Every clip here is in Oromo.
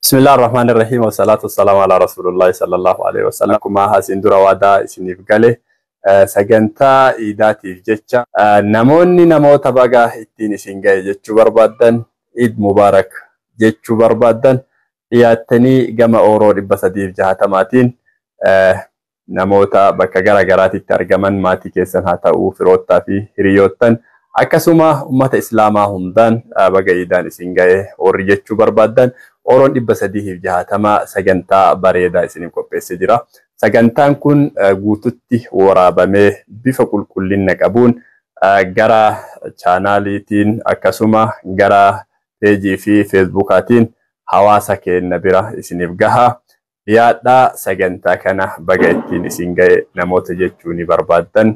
بسم الله الرحمن الرحيم والصلاة والسلام على رسول الله صلى الله عليه وسلم. كما حسين درا وادا اسنيف قاله سجنتا إيداتي جتة نموني نموت بقى إتيني سنجاي جتشو بربادن إيد مبارك جتشو بربادن ياتني جمع أورو ربصديف جهاتماتين namoota bakka gara garaatitti argaman maatii keessan haa ta'uu firoottaa fi hiriyoottan akkasuma ummata islaamaa hundaan baga iidaan isin ga'e warri jechuu barbaaddan Oroon 360 sagantaa bareedaa isiniif qopheessee jira. Sagantaan kun guututti waraabamee bifa qulqullina qabuun gara chaanaaliitiin akkasuma gara peejii fi feesbuukaatiin hawaasa keenya bira isiniif gaha. Yaadhaa sagantaa kana baga ittiin isin ga'e namoota jechuu ni barbaaddan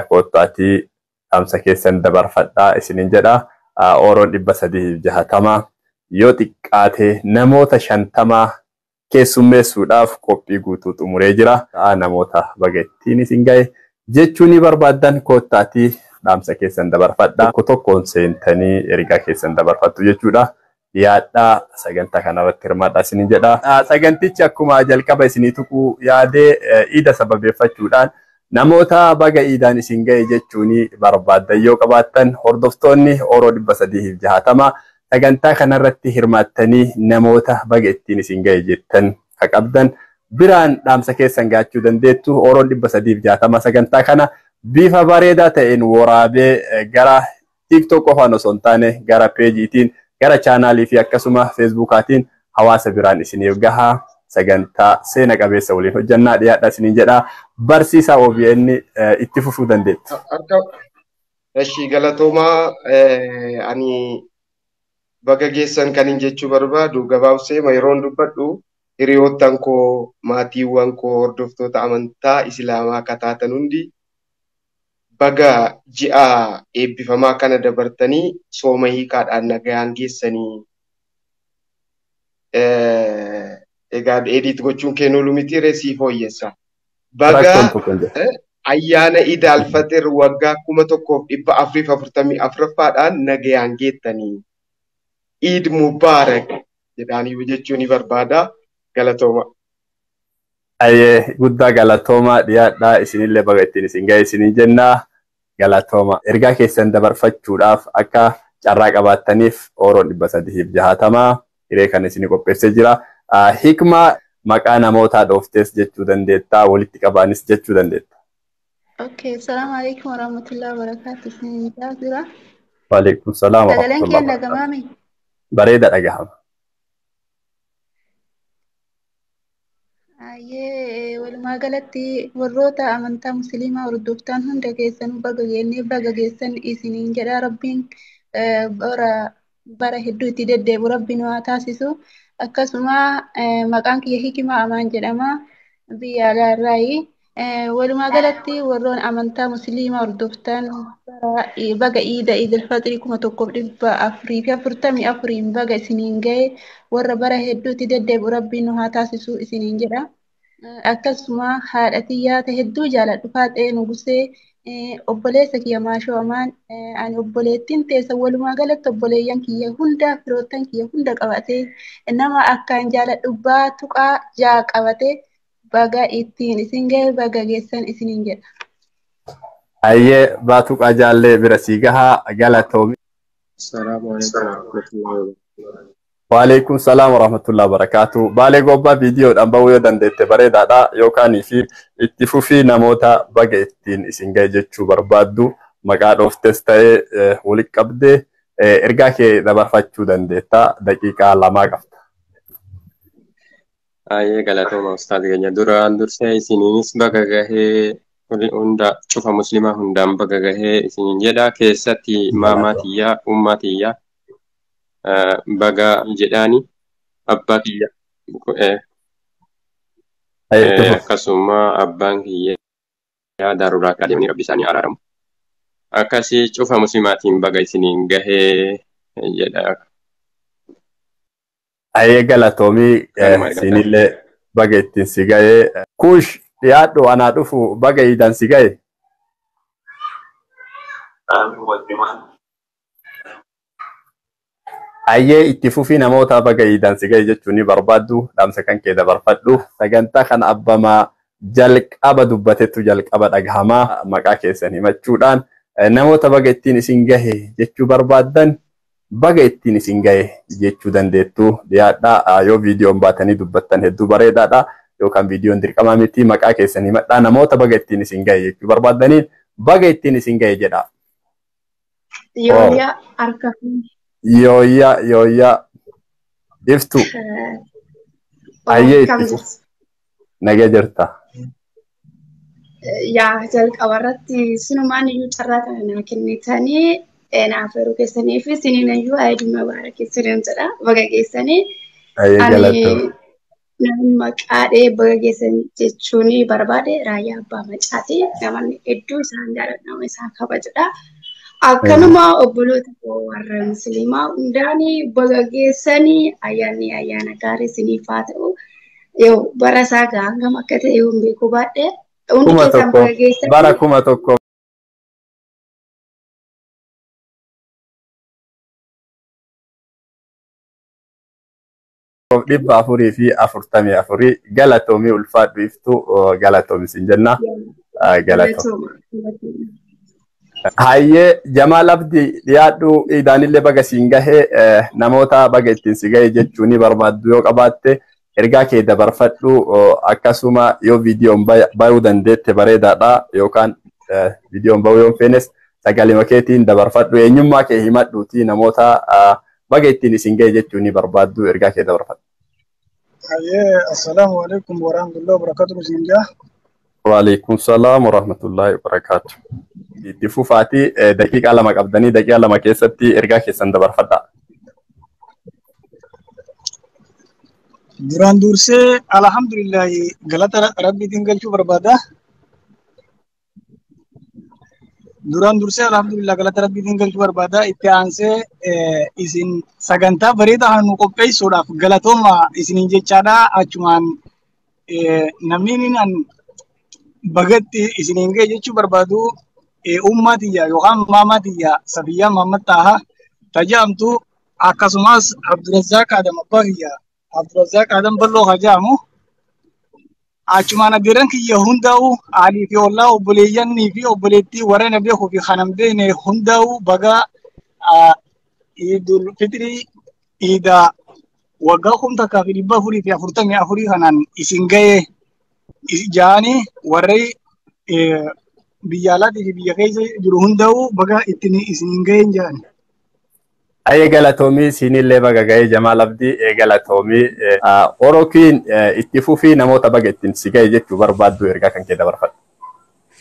koottaatii dhaamsa keessan dabarfadhaa isinin jedha. Oroon 360 yoo xiqqaate namoota 50 keessummeessuudhaaf qophii guutuu xumuree jira. Namoota baga ittiin isin ga'e jechuu ni barbaaddan koottaatii dhaamsa keessan dabarfadhaa. Tokkoon seentanii ergaa keessan dabarfattu jechuudha. Yaadhaa sagantaa kanarratti hirmaadhaa isinin jedha. Sagantichi akkuma jalqaba isinii tuquu yaadee iida sababeeffachuudhaan namoota baga iidaan isin ga'e jechuun barbaaddan yoo qabaattan hordoftoonni Oroo 360 sagantaa kanarratti hirmaattanii namoota baga ittiin isin ga'e jettan qabdan biraan dhaamsa keessan gaachuu dandeettu. Oroon 360 sagantaa kana bifa bareedaa ta'een waraabee gara TikTok qofaan osoo hin taane gara peejiitiin gara chaanaalii fi akkasuma feesbuukaatiin hawaasa biraan isiniif gahaa sagantaa seena qabeessa waliin hojjannaa dhiyaadhaa isiniin jedhaa. Barsiisaa OBN itti fufuu dandeettu. Eshi galatoomaa ani baga geessan kanin jechuu barbaadu gabaabsee yeroon dubbadhu hiriyoottan koo maatiiwwan koo hordoftoota amantaa islaamaa kataatan hundi baga ji'a eebbifamaa kana dabartanii sooma hiikaadhaan nagayaan geessanii egaa edit gochuun kennuu miti reesii fooyyessa. Baga ayyaana Iid al-Fixr waggaa 1444 nagayaan geettanii Iid Mubaarak jedhanii jechuun ni barbaada. Galatooma. Guddaa galatooma dhiyaadhaa isinillee baga ittiin isin ga'e isinin jennaa. Galatooma ergaa keessan dabarfachuudhaaf akka carraa qabaattaniif Oroon 360 hiree kan isinii qopheessee jira. Hikmaa maqaa namootaa dhooftes jechuu dandeettaa, walitti qabaanis jechuu dandeetta. Okay, assalamu alaikum warahmatullahi wabarakatuh. Isin jira. Waalaikum salaam warahmatullahi wabarakatuh. Bareeda dhagahama. Walumaa galatti warroota amantaa musliimaa hordoftan hunda keessanuu baga geessan isiniin jedha. Rabbiin bara hedduu itti deddeebi'u rabbiin waa taasisu. Akkasuma maqaan kiyya Hikimaa Amaan jedhama. Biyya alaarraayi. Walumaa galatti warroon amantaa musliimaa hordoftan baga iida Iid al-Fixr 1444 baga isiniin ga'e warra bara hedduu itti deddeebi'u rabbiin waa taasisu isiniin jedha. Akkasuma haadha xiyyaata hedduu jaaladhu Faaxee Nugusee obboleessa kiyya Maashoo Amaan ani obboleettiin teessa walumaa galatti obboleeyyan kiyya hunda firoottan kiyya hunda qabatee nama akkaan jaaladhu Baatuqaa jaa qabatee baga ittiin isin ga'e baga geessan isiniin jedha. Ayyee Baatuqaa jaallee bira sii gahaa galatoomi. Salaamu alaikum. Waalaikum salaam warahmatullahi wabarakatuh. Baalee gobbaa viidiyoodhaan bahuu yoo dandeette bareedaadha yookaan itti fufii namoota baga ittiin isin ga'e jechuu barbaaddu maqaa dhooftes ta'ee walitti qabdee ergaa kee dabarfachuu dandeetta. Daqiiqaa 2 qabda. Ayyee galatooma ustaad keenya duraan dursee isiniinis baga gahee hunda cufa muslimaa hundaan baga gahee isiniin jedha. Keessatti maamaatiyyaa ummaatiyyaa baga jedhaani abbaa kiyya akkasuma abbaan kiyya daaruraa qadeemanii rabbi isaanii araaramu akkasii cufa muslimaatiin baga isiniin gahee jedha. Ayyee galatoomii isinillee baga ittiin si ga'e. Kuush dhiyaadhu anaa dhufu baga iidaan si ga'e. Ayyee itti fufii namoota baga iidaan si gahe jechuun ni barbaaddu dhaamsa kan kee dabarfadhu sagantaa kan abbamaa jalqaba dubbatetu jalqaba dhagahamaa maqaa keessan himachuudhaan namoota baga ittiin isin gahe jechuu barbaaddan baga ittiin isin gahe jechuu dandeettu dhiyaadhaa yoo viidiyoon baatanii dubbattan hedduu bareedaadha yookaan viidiyoon dirqamaa miti maqaa keessan himadhaa namoota baga ittiin isin gahe jechuu barbaadaniin baga ittiin isin gahe jedha. Yooyyaa harka Yooyyaa iftu ayyee itti nagaa jirta. Yaa jalqaba irratti sinumaan iyyuu carraa kana naa kennitanii naaf yeroo keessanii fi siniin iyyuu ayyadummaa baara keessaniin jedha baga keessanii. Ani maqaadhee baga keessan jechuun barbaade Raayyaa Abbaa Macaati namoonni hedduu isaan jaalladha isaan kabajudha. Akkanuma obboloota warra musliimaa hundaanii baga geessanii ayyaana gaarii isiniif haa ta'u yoo bara isaa hangam akka ta'e hin beeku baadhee hundi keessan baga geessanii bara 1100 444 galatoomii ulfaadhu iftu galatoomi sin jenna galatoomi. Hayyee Jamaal Abdi dhiyaadhu iidaanillee baga siin gahee namoota baga ittiin si gahe jechuun ni barbaaddu yoo qabaatte ergaa kee dabarfadhu akkasuma yoo viidiyoon bayuu dandeette bareedaadha yookaan viidiyoon bayuu yoo feenes sagalee keetiin dabarfadhu eenyummaa kee himadhuuti namoota baga ittiin isin gahe jechuun ni barbaaddu ergaa kee dabarfadhu. Hayyee assalaamu alaikum warahmatullahi wabarakatuh sinjaa. Waalaikum salaam warahmatullahi wabarakatuh. Itti fufaati daqiiqaa lama qabdanii daqiiqaa lama keessatti ergaa keessan dabarfadha. Duraan dursee alhamdulillah galata rabbiitiin galchuu barbaada. Duraan dursee alhamdulillah galata rabbiitiin galchuu barbaada. Itti aansee isin sagantaa bareedaa nu qopheessuudhaaf galatooma isiniin jechaadha. Achumaan namni bagatti isiniin gahe jechuu barbaadu. Ummatiyya yookaan maamatiyya Safiyyaa Mahammad Taha tajaajamtu akkasumas Abdurazzaq Adam Abbahiyya Abdurazzaq Adam Balloo hajaamu achumaan adeeran kiyya hundaa'u alii fi ollaa obboleeyyanii fi obboleettii warra na beekuu fi kanam beekne hundaa'u baga Iidul Fitrii iida waggaa 1444 kanaan isin gahe jaanii warri biyya alaatii fi biyya keessa jiru hundaa'u baga ittiin isin gaheen jedhan. Ayyee galatoomii siinillee baga gahee Jamaal Abdii galatoomii Orokiin itti fufii namoota baga ittiin si gahe jechuu barbaaddu ergaa kan kee dabarfadhu.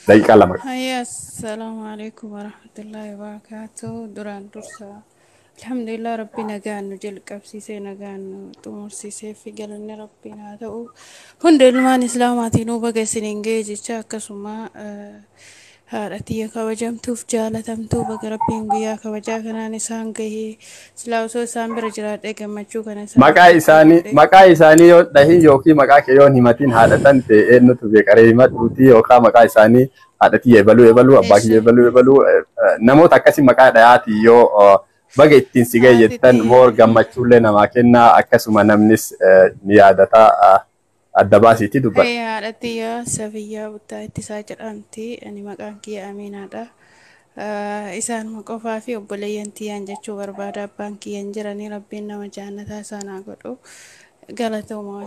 Daqiiqaa lama. Hayyee assalaamu alaikum warahmatullahi wabarakatuh duraan dursa. Alhamdulillah rabbi nagaan nu jalqabsiisee nagaan nu xumursiisee fi galanni rabbiin haa ta'u hunda ilmaan islaamaatiin baga isiniin gahe jecha akkasuma haadha tiyya kabajamtuuf jaalatamtuu baga rabbiin guyyaa kabajaa kanaan isaan gahee silaa osoo isaan bira jiraadhee gammachuu kana maqaa isaanii yoo dhahin yookiin maqaa kee yoo himatiin haadhatan ta'e eenyutu beekaree himadhuuti yookaan maqaa isaanii haadha tiyya ebaluu abbaa kiyya ebaluu namoota akkasii maqaa dhayaati yoo baga ittiin si gahe jettan moor gammachuullee namaa kennaa akkasuma namnis ni yaadataa adda baasiitii dubbata. Haadha tiyya Safiyyaa Buttaa Ittisaa jedhamti ani maqaan kiyya Aminaadha. Isaan qofaa fi obboleeyyan tiyyaan jechuu barbaada abbaan kiyyan jiranii rabbiin nama jaannataa isaan haa godhu. Galatooma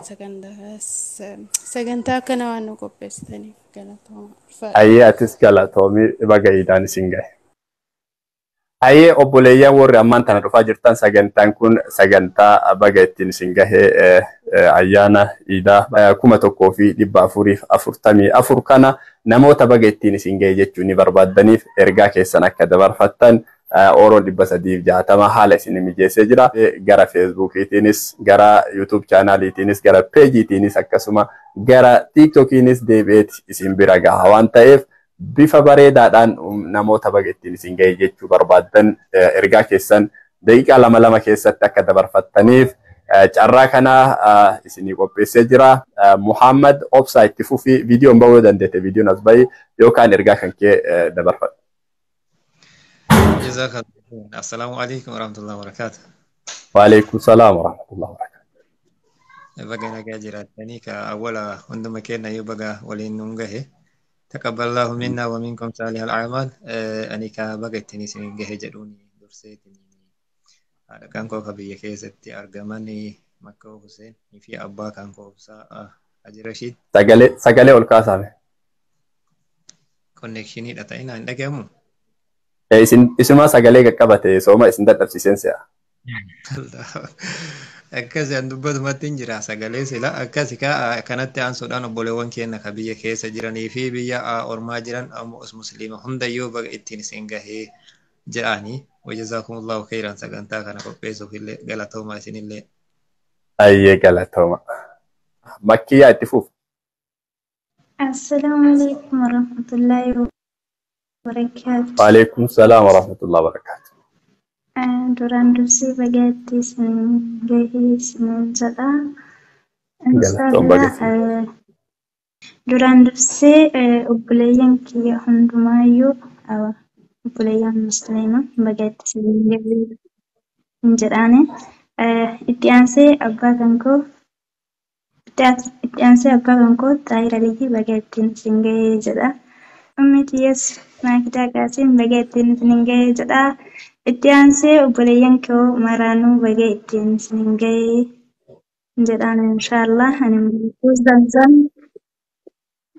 sagantaa akkana waan nu qopheessitaniif galatooma. Ayyee atis galatoomii baga iidaan isin gahe. Ayyee obboleeyyan warri ammaan tana dhufaa jirtan sagantaan kun sagantaa baga ittiin isin gahee ayyaana iidaa 1444 kana namoota baga ittiin isin gahe jechuun ni barbaaddaniif ergaa keessan akka dabarfattan Oroon 360 haala isin mijeessee jira. Gara Feesbuukiitiinis gara YouTube chaanaaliitiinis gara peejiitiinis akkasuma gara TikTokiinis deebi'eet isin bira gaha waan ta'eef bifa bareedaadhaan namoota baga ittiin isin gahe jechuu barbaaddan ergaa keessan daqiiqaa lama keessatti akka dabarfattaniif carraa kana isinii qopheessee jira. Muhammad Obsaa itti fufii viidiyoon bahuu dandeette viidiyoon as bahi yookaan ergaa kan kee dabarfadhu. Assalamu alaikum warahmatullahi wabarakatuh. وعليكم السلام ورحمة الله وبركاته. بقى نجا جراتني كأولا عندما كنا يبقى ولين نونجه تقبل الله منا ومنكم صالح الأعمال أني كبقى تنسي نجه جروني درسيتني هذا كان كوكا بيكيزتي أرجماني مكة حسين في أبا كان كوكسا أجرشيد سجلي والكاسامي كونكشني داتاين عندك يا مو اسمها سجلي كبته سوما اسم ده نفس سنسيا akkas an dubbatu mattiin jira sagalee sila akkas kanatti aansuudhaan obboleewwan keenya ka biyya keessa jiranii fi biyya ormaa jiran ammoo musliima hundayyuu baga ittiin isin gahee jedhanii wajazaakumullahu khairan sagantaa kana qopheessuuf illee galatooma isinillee. Ayyee galatooma. Makkiyaa itti fuuf. Assalamu alaikum warahmatullahi wabarakatuh. Waalaikum salaam warahmatullahi wabarakatuh. Duraan dursee bagaatti isin gahee isin jedha. Duraan dursee obboleeyyan kiyya hundumaayyuu obboleeyyan musliima bagaatti isin gahee hin jedhaani. Itti aansee abbaa kan koo Xaahir Aliyyi bagaatti isin gahee jedha. Ummi tiyyas Maakidaa Qaasiim bagaatti isin gahee jedha. Itti aansee obboleeyyan koo maraanuu baga ittiin isin gahee jedhaan inshaallah.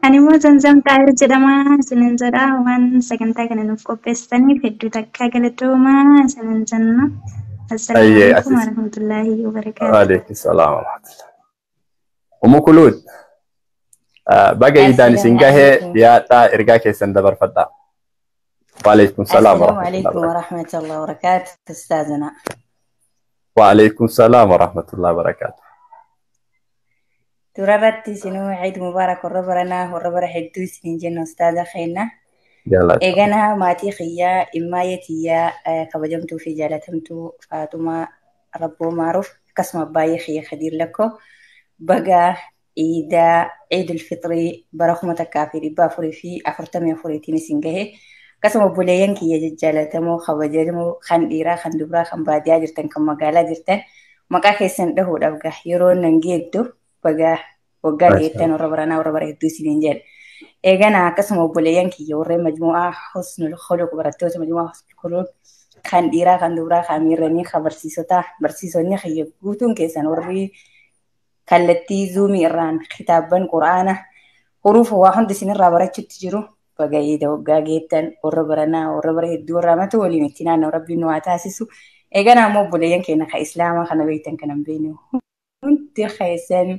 Animmoo Zamzam Xaahir jedhama isinin jedha. Waan sagantaa kana nuuf qopheessitaniif hedduu takkaa galatoomaa isinin jenna. Assalaamu alaikum warahmatullahi wabarakaatuh. Waalaikum salaam warahmatullahi. Umu Kuluud baga iidaan isin gahee yaadhaa ergaa keessan dabarfadhaa. وعليكم السلام ورحمة الله وبركاته أستاذنا. وعليكم السلام ورحمة الله وبركاته. تربت سنو عيد مبارك وربرنا وربر حدو سنين جنة أستاذة خينا. إجانا ماتي خيا إمايتيا كبجمتو في جالتمتو فاطمة ربو معروف قسم باي خيا خدير لكو بقى عيد الفطري برخمة كافري بافري في أفرتمي فريتين سنجه kasuma buleeyyan kiyya jajjalatamoo kabajamoo kan dhiiraa kan dubaraa kan baadiyyaa jirtan kan magaalaa jirtan maqaa keessan dhahuudhaaf yeroo nan geeddu baga waggaa geettan warra baranaa warra bara hedduu isiniin jedha. Eegana akkasuma buleeyyan kiyya warreen majmu'aa husnul khuluq barattoota majmu'aa husnul khuluq kan dhiiraa kan dubaraa kan miirranii kan barsiisonni kiyya guutuun keessan warri kallattii zuumii irraan kitaabban quraana huruufa waa hundi isinirraa barachuutti jiru. Bagaida waggaa geettan warra baranaa warra bara hedduu warra mata waliin itti naannoo rabbiin nu haa taasisu. Eegana ammoo obboleeyyan keenya kan islaamaa kana beektan kana hin beekne hundi keessan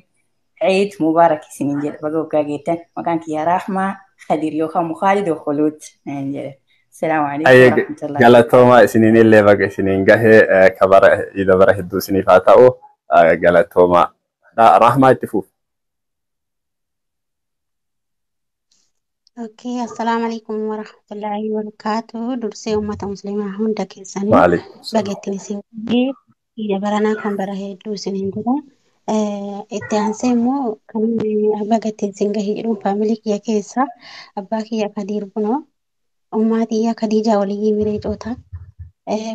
ciid mubaarak isiniin jedha baga waggaa geettan maqaan kiyya Rahmaa Khadiir yookaan Mukaalid Khuluud naan jedha. Assalaamu alaikum warahmatullahi. Galatoomaa isiniin illee baga isiniin gahee kabara iida bara hedduu isiniif haa ta'u galatoomaa. Rahmaa itti fuuf. Oke, assalamualaikum warahmatullahi wabarakatuh. Dursee ummata muslimaa hunda keessanii bagattiin isin gahee ija baranaa kan bara hedduu isiniin jedha. Itti aansee immoo kan bagattiin isin gahee jedhuun faamilii kiyya keessa abbaa kiyya Kadiir Bunoo ummaa kiyya Khadiijaa Waliyyii Mireecoota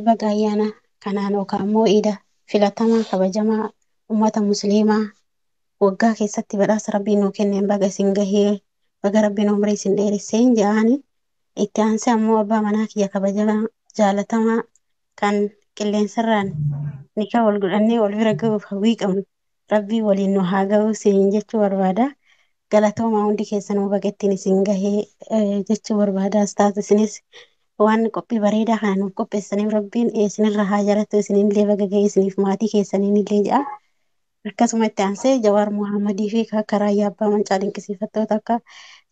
baga ayyaana kanaan yookaan immoo iida filatamaa kabajamaa ummata muslimaa waggaa keessatti badhaasa rabbiin nuu kenneen baga isin gahee baga rabbiin umrii isin dheeresseen jedhaani. Itti aansee ammoo abbaa manaa kiyya kabajamaa jaalatamaa kan qilleensarraan nikaa wal godhannee wal bira gahuuf hawwii qabnu rabbii waliin nu haa ga'u isiniin jechuu barbaada. Galatoomaa hundi keessanuu baga ittiin isin gahee jechuu barbaada. Astaas isinis waan qophii bareedaa kana nuuf qopheessaniif rabbiin isinirra haa jaalatu isinillee baga gahee isiniif maatii keessaniinillee jedha. Akkasuma itti aansee Jawaar Muhammadii fi karaa Abbaa Mancaa dinqisiifattoota akka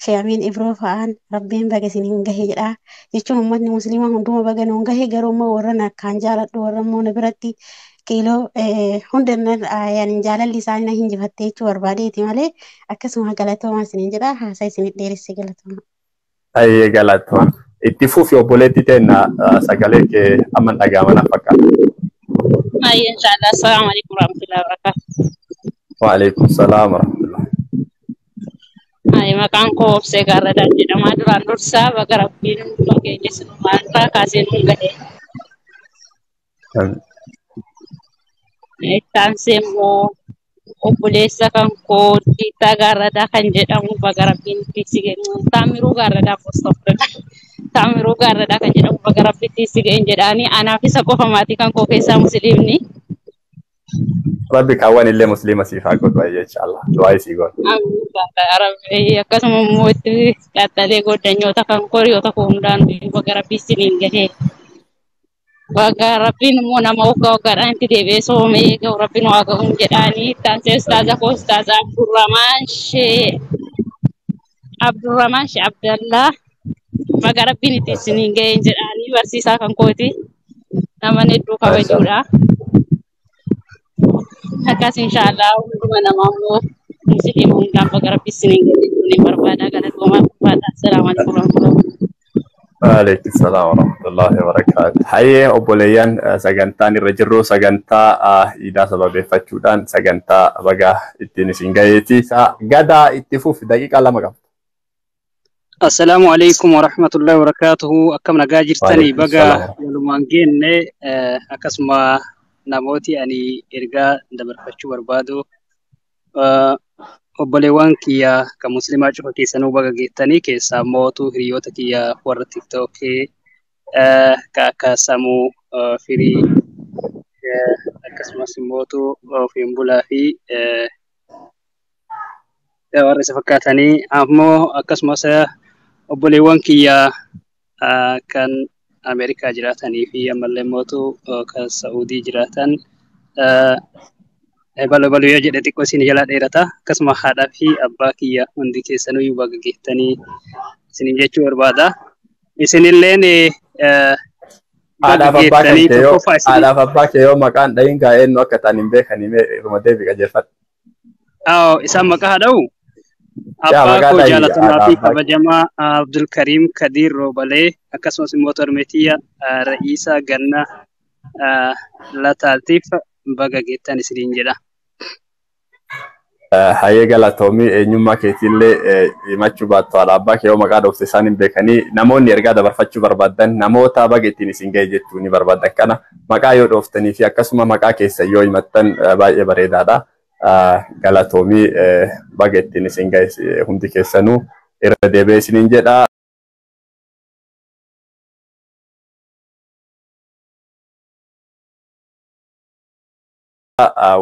Sheemiin Ibroo fa'aan rabbiin baga isiniin gahee jedha. Jechuun uummatni musliimaa hunduma baga nuun gahee garuu immoo warra akkaan jaaladhu warra immoo na biratti kiiloo hunda jaalalli isaanii na hinjifattee jechuu barbaadeeti malee akkasuma galatoomaa isiniin jedha. Haasaa isinit dheeresse galatooma. Ayyee galatooma. Itti fuufi obboleetti teenna sagalee kee amma dhaga'amana fakkaata. Ayyee inshallah. Assalamu alaikum warahmatullahi wabarakatuh. Waalaikum salaam warahmatullahi. Ayyee maqaan koo Obsee Gaarradaan jedhama. Duraan dursaa baga rabbiin fageenya sinumaa irraa kaasee nuun gahee. Ittaansee immoo obboleessa kan koo Diitaa Gaarradaa kan jedhamu baga rabbiin itti si ga'e. Taamiruu Gaarradaa Taamiruu Gaarradaa kan jedhamu baga rabbiin si ga'e jedhaanii anaaf isa qofa maatii kan koo keessaa musliimni. Rabbi kaawwan illee musliima siif haa godhu inshallah. Du'aa isii godhu. Akkasuma immoo itti qaxxalee goddanyoota kan koo hiriyoota koo hundaan baga rabbii isiniin gahee. Baga rabbiin immoo nama waggaa waggaadhaan itti deebi'ee soomee eegamu rabbiin waa ga'uun jedhaanii ittaansee ustaaza koo ustaaza Abdurrahmaan Shee Abdallaa baga rabbiin itti isiniin gahee jedhaanii barsiisaa kan kooti nama hedduu kabajuudha. Akkas inshallah hunduma namaa immoo musliima hundaan baga rabbii isiniin gahee jechuun barbaada galatoomaa barbaada. Assalaamu alaikum warahmatullahi. Waalaikum salaam warahmatullahi wabarakatuh. Hayyee obboleeyyan sagantaan irra jirru sagantaa iidaa sababeeffachuudhaan sagantaa baga ittiin isin gaheeti. Gadaa itti fufi daqiiqaa 2 qaba. Assalamu alaikum warahmatullahi wabarakatuh. Akkam nagaa jirtanii baga walumaan geenne akkasuma namooti ani ergaa dabarfachuu barbaadu obboleewwan kiyya kan musliimaa cufa keessanuu baga geettanii keessaa mootuu hiriyoota kiyya warra tiktookii ka akka Samuu Firii akkasumas mootuu ofiin bulaa fi warra isa fakkaatanii ammoo akkasumas obboleewwan kiyya kan Ameerikaa jiraatanii fi ammallee mootuu kan Saa'udii jiraatan balu yoo jedhe xiqqoo isin jala dheerata akkasuma haadhaa fi abbaa kiyya hundi keessanuu baga geettanii isinin jechuu barbaada. Isinilleen haadhaaf abbaa kee yoo maqaan dhahin gaa'eennu akka ta'an hin beekanii irma deebi qajeelfadha. Isaan maqaa haadha'u abbaa koo jaalatamaa fi kabajamaa Abdulkariim Kadiir Roobalee akkasumas immoo Tormeetiyya Ra'iisaa Ganna Lataaltiif baga geettan isiniin jedha. Hayyee galatoomii eenyummaa keetiillee himachuu baattu haadha abbaa kee yoo maqaa dhoofte isaan hin beekanii namoonni ergaa dabarfachuu barbaadan namoota baga ittiin isin ga'e jechuu ni barbaadan kana maqaa yoo dhooftanii fi akkasuma maqaa keessa yoo himattan baay'ee bareedaadha. Galatoomii baga ittiin isin ga'e hundi keessanuu irra deebi'ee isiniin jedha.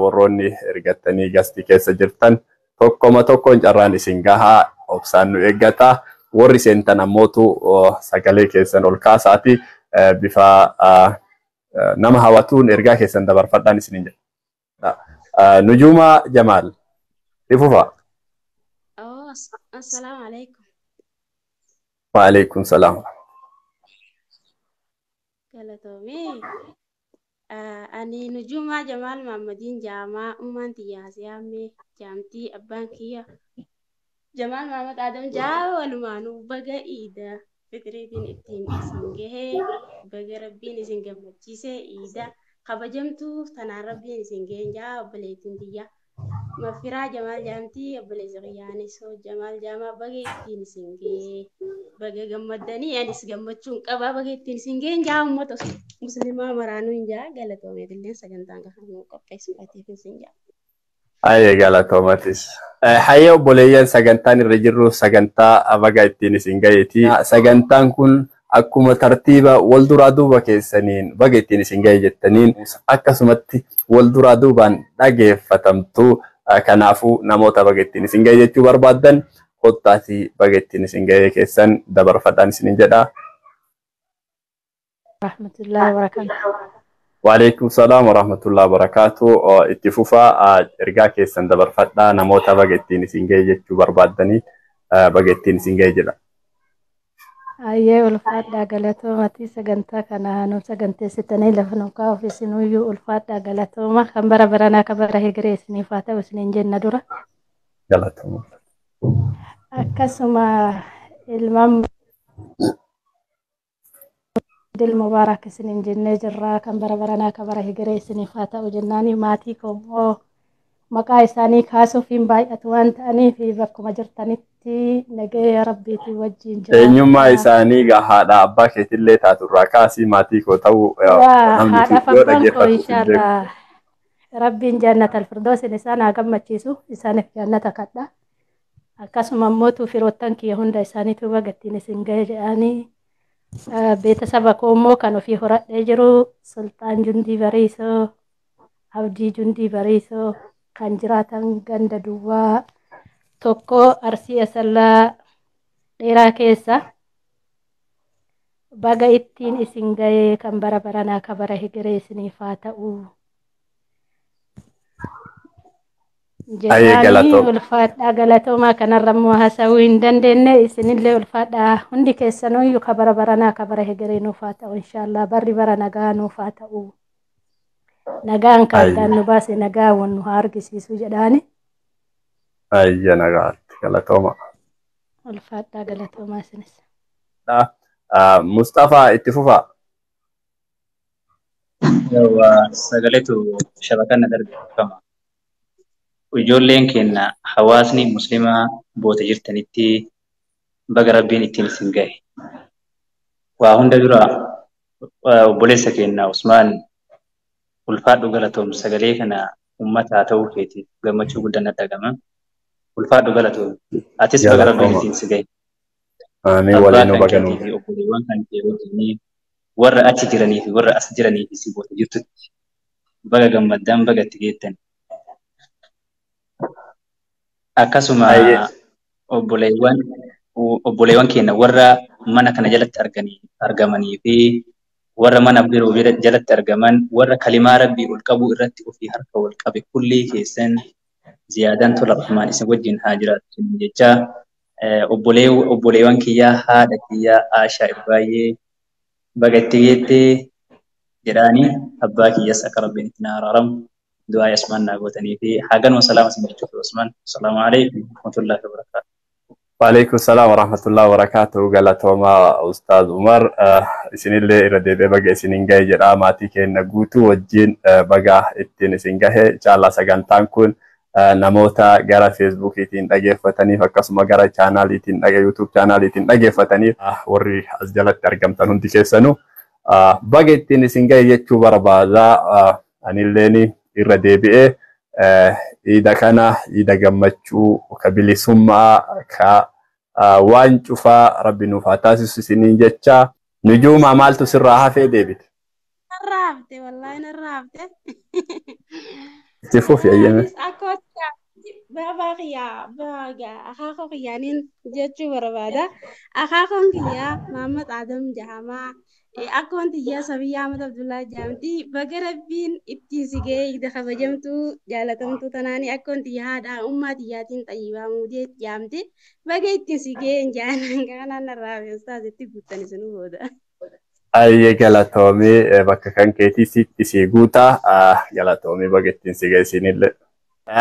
Warroonni ergattanii gastii keessa jirtan tokkoon carraan isin gahaa obsaan nu eeggata. Warri seentan ammootu sagalee keessan ol kaasaati bifa nama hawwatuun ergaa keessan dabarfadhaan isiniin jedha. Nujuuma Jamaal ifufa. Assalaamu alaikum. Wa alaikum salaam. Galatoomii. Ani Nujuuma Jamaal Maamadiin Jaamaa ummaan Tiyyaasiyaamee jaamtii abbaan kiyya Jamaal Maamad Adam jaa walumaanuu baga iida fitiriitiin ittiin isin gahee baga rabbiin isin gammachiisee iida kabajamtuu tanaan rabbiin isin gaheen jaa obboleettiin tiyya Maffiraa Jamaal jaamtii obboleessa Qiyyaanisoo Jamaal Jaamaa baga ittiin isin gahee baga gammaddanii anis gammachuun qabaa baga ittiin isin gaheen jaa uummata musliimaa maraanuu hin jaa galatoomeetillee sagantaan gahamuu qopheessifatiif isin jaa. Ayyee galatoomatis. Hayyee obboleeyyan sagantaan irra jirru sagantaa baga ittiin isin gaheeti. Sagantaan kun akkuma tartiiba wal duraa duuba keessaniin baga ittiin isin gahe jettaniin akkasumatti wal duraa duubaan dhageeffatamtu. Kanaafuu namoota baga ittiin isin gahe jechuu barbaadan kottaati baga ittiin isin gahe keessan dabarfadhaan isinin jedha. Rahmatullahi wabarakatuh. Waalaikum salaam warahmatullahi wabarakatuh. Itti fufaa ergaa keessan dabarfadhaa namoota baga ittiin isin gahe jechuu barbaadanii baga ittiin isin gahe jedha. Ayyee ulfaadhaa galatoomati sagantaa kana nu saganteessitanii lafa nu kaa'uuf isinuyyuu ulfaadhaa galatooma kan bara baranaa kan bara hegeree isiniif haa ta'u isiniin jenna dura. Galatooma. Akkasuma ilmaan Dil Mubaarak isiniin jennee jirra kan bara baranaa kan bara hegeree isiniif haa ta'u jennaanii maatii koo maqaa isaanii kaasuuf hin baay'atu waan ta'aniif bakkuma jirtanitti nagaya rabbiitii wajjin jira. Eenyummaa isaanii haadha abbaa keetillee taaturraa kaasii maatii koo ta'uu haadha abbaan koo inshallah rabbiin jannata alfirdoos isaan haa gammachiisu isaaniif jannata kadha akkasuma immoo firoottan kiyya hunda isaaniitu bagattiin isin ga'e jedhanii beetasaba koo immoo kan ofii horadhee jiru sultaan jundii bariisoo abdii jundii bariisoo kan jiraatan ganda duwwaa tokko arsii asallaa dheeraa keessa baga ittiin isin ga'ee kan bara baranaa ka bara hegeree isiniif haa ta'u jedhanii ulfaadhaa galatoomaa kanarra immoo haasawuu hin dandeenye isinillee ulfaadhaa hundi keessanuu ka bara baranaa ka bara hegeree nuuf haa ta'u inshaallah barri bara nagaa nuuf haa ta'u nagaan kaaddaan nu baase nagaa wannu haa argisiisu jedhaani. Ayya nagaatti galatooma. Ulfaadhaa galatoomaa isinis. Mustafaa itti fufaa. Sagaleetu shabakan darbeeffama. Ijoolleen keenya hawaasni muslimaa boota jirtanitti baga rabbiin ittiin isin ga'e. Waa hunda dura obboleessa keenya Usmaan ulfaadhu galatoom sagalee kana uummataa ta'uu keetiif gammachuu guddaan natti dhagahama. Ulfaadhu galatoom atis baga rabbiin ittiin si ga'e. Abbaa kan keetii fi obboleewwan kan kee wajjin warra achi jiranii fi warra as jiranii fi si boota jirtutti baga gammaddaan baga itti geettan. Akkasuma obboleewwan keenya warra mana kana jalatti argamanii fi warra mana biroo jalatti argaman warra kalimaa rabbii ol qabu irratti ofii harka wal qabe kullee keessan ziyaadaan tola rahmaan isin wajjin haa jiraatu jecha obboleewwan kiyyaa haadha kiyyaa Aashaa Irbaayee baga itti geettee jedhaanii abbaa kiyyas akka rabbiin itti na araaramu دعاء عثمان ناقوتني في حاجة وسلام سمعت عثمان السلام عليكم ورحمة الله وبركاته. وعليكم السلام ورحمة الله وبركاته. قالت وما أستاذ عمر سن اللي ردي بقى سنين جاي جرا ماتي كين نقوتو وجين بقى التين سنجاه إن شاء الله سجن تانكون نموتا جرا فيسبوك يتين أجي فتني فكسم جرا channel يتين أجي يوتيوب channel يتين أجي فتني وري أسجلت ترجم تنون تكسنو بقى التين سنجاه يجوا بربادا أنيلني irra deebi'ee ida kana ida gammachuu ka bilisummaa ka waan cufaa rabbi nuuf haa taasisu isiniin jecha nujuuma maaltu sirraa hafee deebite. Narraafte wallahi narraafte. Itti fufi ayyame. Baba kiyyaa akaakoo kiyyaaniin jechuu barbaada. Akaakoon kiyyaa Mahammad Adam Jahamaa. Akkoon tiyyaa Sabiyyaa Ahmad Abdullaa Jaamti baga rabbiin ittiin si ga'ee ida kabajamtuu jaalatamtuu tanaanii akkoon tiyyaa haadha ummaa tiyyaatiin xayyibaa muudee jaamti baga ittiin si ga'ee jaalan kanaan narraa ustaazitti guutan isinuu booda. Ayyee galatoomii bakka kan keetii sitti si guutaa galatoomii baga ittiin si ga'ee isinillee.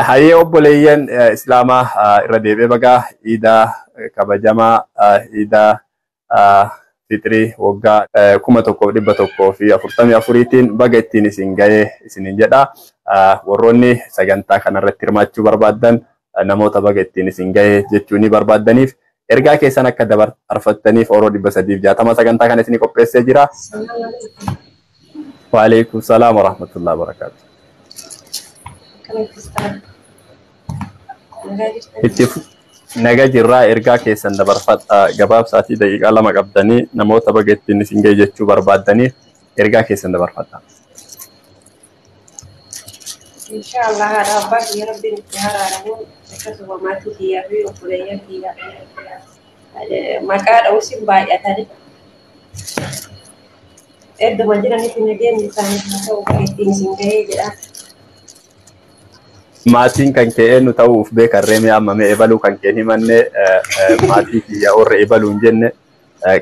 Hayyee obboleeyyan Islaamaa irra deebi'ee baga ida kabajamaa ida fitrii waggaa 1144tiin baga ittiin isin ga'ee isinin jedha. Warroonni sagantaa kanarratti hirmaachuu barbaadan namoota baga ittiin isin ga'ee jechuu ni barbaadaniif ergaa keessan akka dabarfattaniif Oromoo 360 sagantaa kana isin qopheessee jira. Wa alaikum salaam wa rahmatullahi wa barakatuh. Naga jirraa ergaa keessan dabarfadha gabaabsaatii daqiiqaa 2 qabdanii namoota baga ittiin isin ga'ee jechuu barbaadanii ergaa keessan dabarfadha. Inshallah hada abbaa kiyya rabbiin itti haraaramu akkasuma maatii kiyyaa fi obboleeyyan kiyyaa maqaa dha'uusin baay'atani. Edduma jiraniif nageenyi isaaniif haa ta'u baga ittiin isin ga'ee jedha. Maatiin kan kee nu ta'uuf beekarree mi'a ammame ebaluu kan kee himanne maatii kiyya orre ebaluu hin jenne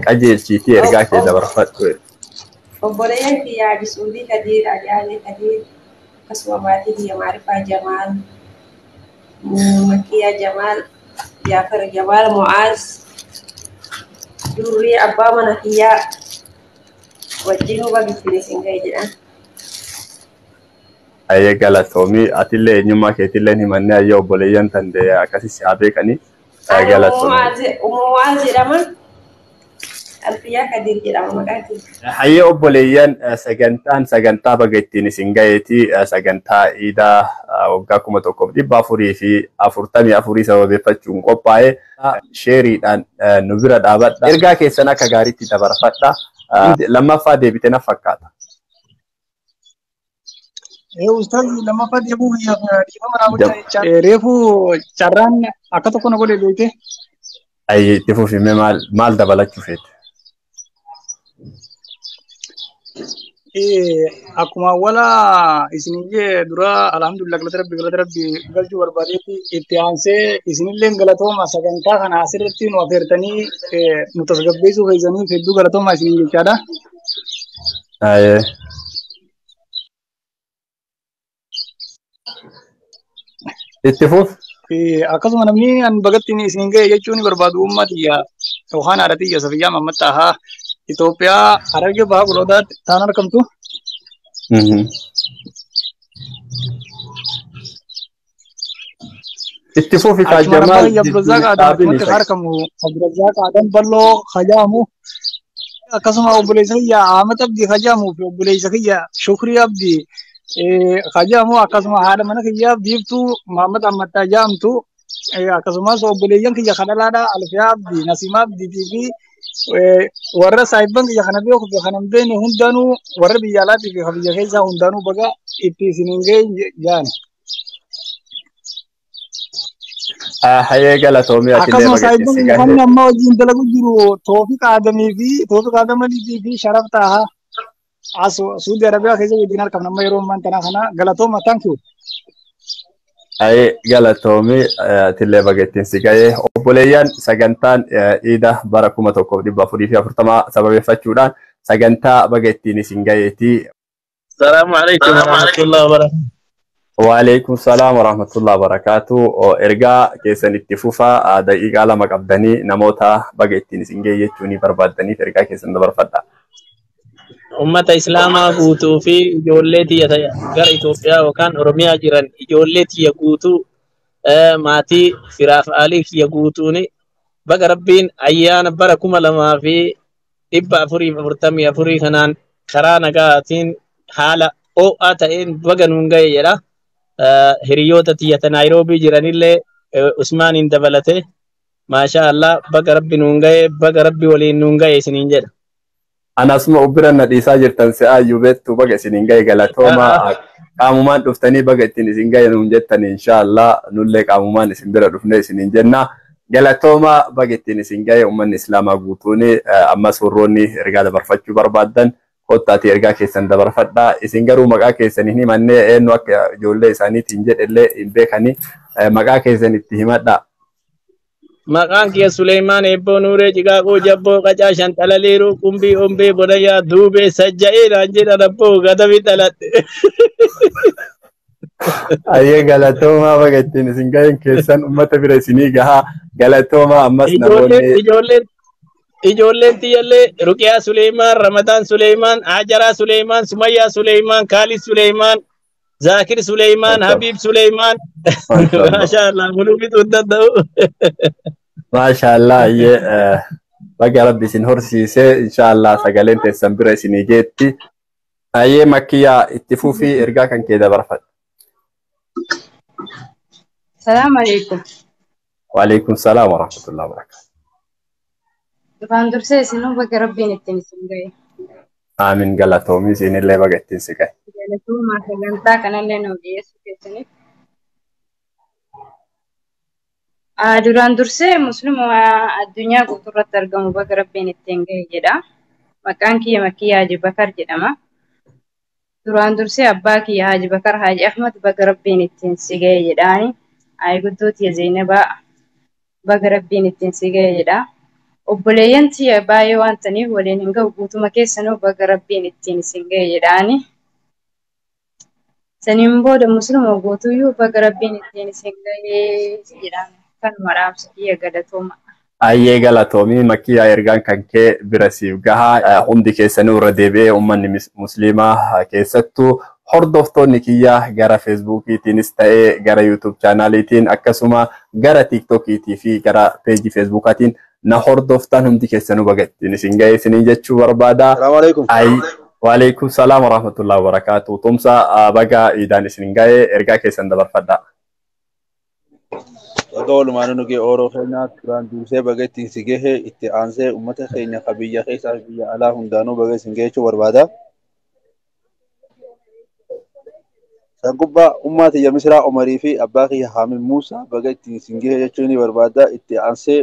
qajeelchiitii ergaa kee dabarfadhu. Obboleeyyan kiyyaa Bisuudii Kadiir Ajaalee Kadiir akkasuma maatii kiyya Maarifaa Jamaal Makkiyaa Jamaal Jaafar Jamaal Mu'aaz Durrii abbaa mana kiyyaa wajjin baga ittiin isin ga'e jedhan. Ayyee galatoomii atillee eenyummaa keetillee himannee ayyee obboleeyyan tandee akkasii haa beekanii galatoomii. Umuwaaz jedhama. Alfiyaa Kadir jedhama maqaatiin. Hayyee obboleeyyan sagantaa baga ittiin isin gaheeti sagantaa iidaa waggaa 1444 sababeeffachuun qophaa'ee sheeriidhaan nu bira dhaabadha. Ergaa keessan akka gaariitti dabarfadha. Lammaffaa deebite na fakkaata. Ustaazi lammaffaa deebuu dhiifama raawwachaa jecha reefu carraan akka tokko na godhe beekte. Ayyee itti fufime maal dabalachuu feete? Akkuma wala isinillee dura alhamdulillah galata rabbi galchuu barbaadeetti itti aansee isinillee galatooma sagantaa kana asirratti nu affeertanii nu tasgabbeessuu keessaniif hedduu galatooma isiniin jechaadha. Itti fuf. Akkasuma namni an bagatti isiniin gahe jechuun barbaadu uummatiyya yookaan haadha xiyya Safiyyaa Mahammad Xaahaa Itoophiyaa Harargee Bahaa Golootaatti taan argamtu. Itti fufi Kaajjamaa Abdulrazzaaq Adam harkamu Abdulrazzaaq Adam Balloo Hajaamu akkasuma obboleessa kiyya Ahmad Abdi Hajaamu fi obboleessa kiyya Shukrii Abdi Hajaamu akkasuma haadha mana kiyya Biiftuu Mahammad Ahmad Hajaamtu akkasumas obboleeyyan kiyya Kadhalaadha Alfiyaa Abdi Nasimaa Abdi fi warra saahiban kiyya kana beeku fi kana hin beekne hundaanuu warra biyya alaatii fi biyya keessaa hundaanuu baga itti isiniin ga'e jaani. Hayyee galatoomii akkasuma saahiban kiyya kan amma wajjin dalagu jiru Toofiq Adamii fi Sharaf Xaahaa Suudi Arabiyaa keessa wajjin argaman amma yeroo ammaa kana galatooma thank you. Ayyee galatoomii tillee baga ittiin si ga'ee obboleeyyan sagantaan iida bara 1440 sababeeffachuudhaan sagantaa baga ittiin isin ga'eeti. Salaamu alaikum warahmatullahi wabarakatuh. Waalaikum salaam warahmatullahi wabarakatuh. Ergaa keessan itti fufaa daqiiqaa 2 qabdanii namoota baga ittiin isin ga'e jechuun barbaaddaniif ergaa keessan dabarfadha. Ummata Islaamaa guutuu fi ijoollee tiyya gara Itoophiyaa yookaan Oromiyaa jiran ijoollee tiyya guutuu maatii firaaf aalii kiyya guutuuni baga rabbiin ayyaana bara 2444 kanaan karaa nagaatiin haala ho'aa ta'een baga nuun ga'e jedha. Hiriyoota tiyya Naayiroobii jiranillee Usmaaniin dabalate maashaa Allah baga rabbi nuun ga'e baga rabbi waliin nuun ga'e isiniin jedha. Anasuma ubbiran na dhiisaa jirtan se'aa yuubettu baga isiniin ga'e galatooma qaamumaan dhuftanii baga ittiin isin ga'e nuun jettan inshaallah nullee qaamumaan isin bira dhufne isiniin jenna galatooma baga ittiin isin ga'e uummanni Islaamaa guutuun ammas warroonni ergaa dabarfachuu barbaaddan kottaati ergaa keessan dabarfadhaa isin garuu maqaa keessan hin himannee eenyu akka ijoollee isaaniitiin jedhellee hin beekanii maqaa keessan itti himadhaa. Maqaan kiyya Suleymaan Eebboo Nuuree Jigaaqoo Jabboo Qacaa Shanxalaliiruu Qumbii Ombee Bodayyaa Duubee Sajja'ee naan jedha rabboo gadabi dhaladhe. Ayyee galatoomaa baga ittiin isin ga'een keessan uummata bira isinii gahaa galatoomaa ammas namoonni. Ijoolleen tiyyallee Ruqiyaa Suleymaan, Ramadaan Suleymaan, Hajaraa Suleymaan, Sumayyaa Suleymaan, Kaalid Suleymaan, Zakir Suleymaan, Habib Suleymaan. Maashaallah muluufitu danda'u. Maashaallah ayyee baga rabbi isin horsiisee inshaallah sagaleen teessan bira isinii geetti. Ayyee Makkiyaa itti fufii ergaa kan kee dabarfadha. Salaamu alaikum. Waalaikum salaam warahmatullahi wabarakatuh. Duraan dursee isinuu baga rabbiin ittiin isin ga'e. Aamin galatoomii isinillee baga ittiin si ga'e. Galatoomaa sagantaa kanallee nu dhiyeessuu keessaniif. Duraan dursee musliima addunyaa guutuurratti argamu baga rabbiin ittiin ga'e jedha. Maqaan kiyya Makkiyaa Haji Bakar jedhama. Duraan dursee abbaa kiyya Haji Bakar Haji Ahmad baga rabbiin ittiin si ga'e jedhaani. Guddoo tiyya Zeenabaa baga rabbiin ittiin si ga'e jedha. Obboleeyyan tiyya baay'ee waan ta'aniif waliin hin ga'u guutuma keessanuu baga rabbiin ittiin isin ga'e jedhaani. Saniin booda musliima guutuyyuu baga rabbiin ittiin isin ga'e jedhaan kanuma dhaamsa kiyya galatooma. Ayyee galatoomii Makkiyaa ergaan kan kee bira siif gahaa hundi keessanuu irra deebi'ee uummanni musliimaa keessattuu hordoftoonni kiyyaa gara feesbuukiitiinis ta'ee gara yuutuub chaanaaliitiin akkasuma gara tiiktokiitii fi gara peejii feesbuukaatiin na hordoftan hundi keessanuu baga ittiin isin ga'e isiniin jechuu barbaada. Salaamu alaikum. Waalaikum salaam wa rahmatullahi wa barakatuh. Tumsa baga idaan isin ga'e ergaa keessan dabarfadha. Walumaan nuti Oromoo keenya duraan dursee baga ittiin si gahe itti aansee uummata keenya biyya keessaa fi biyya alaa hundaanuu baga isin gahechuu barbaada. Sagubbaa ummaa tiyya Misraa Umarii fi abbaa kiyya Haamil Muusaa baga ittiin isin gahe jechuun ni barbaada. Itti aansee